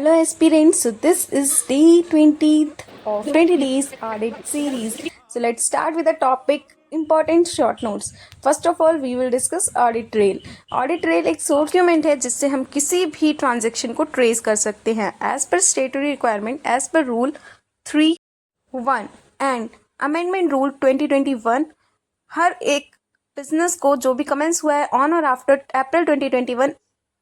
Hello aspirants, so this is day 20th of 20 days audit series. So let's start with the topic important short notes. First of all we will discuss audit trail. Audit trail एक document है जिससे हम किसी भी transaction को trace कर सकते हैं as per statutory requirement as per rule 3(1) and amendment rule 2021। हर एक बिजनेस को जो भी कमेंस हुआ है ऑन और आफ्टर अप्रैल 2021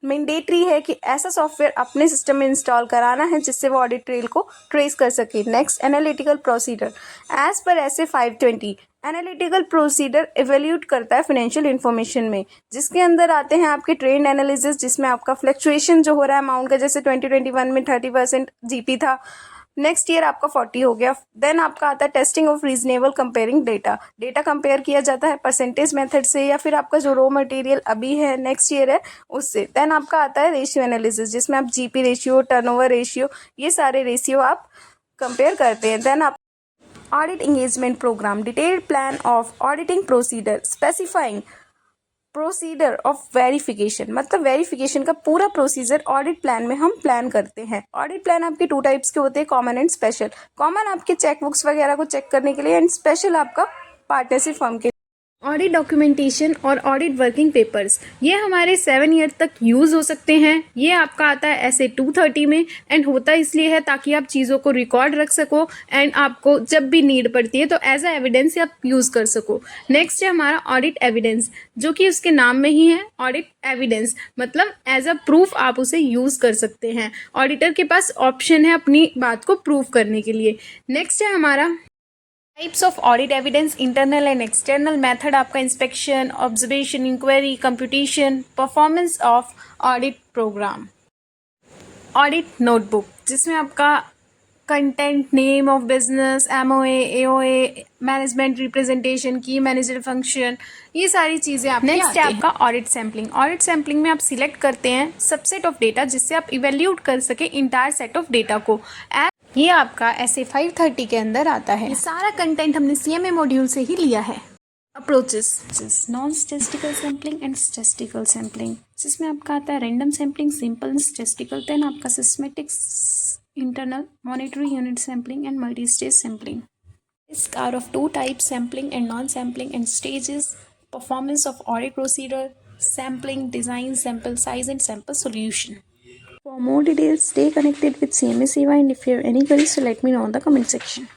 मैंडेटरी है कि ऐसा सॉफ्टवेयर अपने सिस्टम में इंस्टॉल कराना है जिससे वो ऑडिट ट्रेल को ट्रेस कर सके। Next, analytical procedure as per ऐसे 520 एनालिटिकल प्रोसीजर इवेल्यूट करता है फाइनेंशियल इन्फॉर्मेशन में, जिसके अंदर आते हैं आपके ट्रेंड एनालिसिस जिसमें आपका फ्लक्चुएशन जो हो रहा है अमाउंट का, जैसे 2021 में 30% जीपी था, नेक्स्ट ईयर आपका 40 हो गया। देन आपका आता है testing of reasonable comparing data compare किया जाता है परसेंटेज मेथड से या फिर आपका जो रॉ मटेरियल अभी है नेक्स्ट ईयर है उससे। देन आपका आता है रेशियो एनालिसिस जिसमें आप जीपी रेशियो, टर्नओवर रेशियो, ये सारे रेशियो आप कंपेयर करते हैं। देन आप audit engagement programme, detailed plan of auditing procedure specifying procedure of verification, मतलब वेरिफिकेशन का पूरा प्रोसीजर ऑडिट प्लान में हम प्लान करते हैं। ऑडिट प्लान आपके 2 टाइप्स के होते हैं, कॉमन एंड स्पेशल। कॉमन आपके चेक बुक्स वगैरह को चेक करने के लिए एंड स्पेशल आपका पार्टनरशिप फर्म के। ऑडिट डॉक्यूमेंटेशन और ऑडिट वर्किंग पेपर्स ये हमारे 7 ईयर तक यूज़ हो सकते हैं। ये आपका आता है ऐसे 230 में एंड होता इसलिए है ताकि आप चीज़ों को रिकॉर्ड रख सको एंड आपको जब भी नीड पड़ती है तो एज अ एविडेंस आप यूज़ कर सको। नेक्स्ट है हमारा ऑडिट एविडेंस, जो कि उसके नाम में ही है ऑडिट एविडेंस, मतलब एज अ प्रूफ आप उसे यूज़ कर सकते हैं। ऑडिटर के पास ऑप्शन है अपनी बात को प्रूव करने के लिए। नेक्स्ट है हमारा types of audit evidence, internal and external method आपका inspection, observation, inquiry, computation, performance of audit program. Audit notebook जिसमें आपका content, name of business, MOA, AOA, management representation, key manager function, ये सारी चीज़ें आप। नेक्स्ट है आपका ऑडिट सैम्पलिंग। ऑडिट सैम्पलिंग में आप सिलेक्ट करते हैं सबसेट ऑफ डेटा जिससे आप इवेल्यूट कर सके इंटायर सेट ऑफ डेटा को। ये आपका ऐसे 530 के अंदर आता है। ये सारा कंटेंट हमने सीएमए मॉड्यूल से ही लिया है। Approaches, non statistical sampling and statistical sampling, जिसमें आपका आता है random sampling, simple statistical, then आपका systematics, internal, monetary unit sampling and multi stage sampling. These are of 2 types, sampling and non-sampling, and stages, performance of audit procedure, sampling, design, sample size and sample solution. For more details, stay connected with CMA Seva, and if you have any queries, so let me know in the comment section.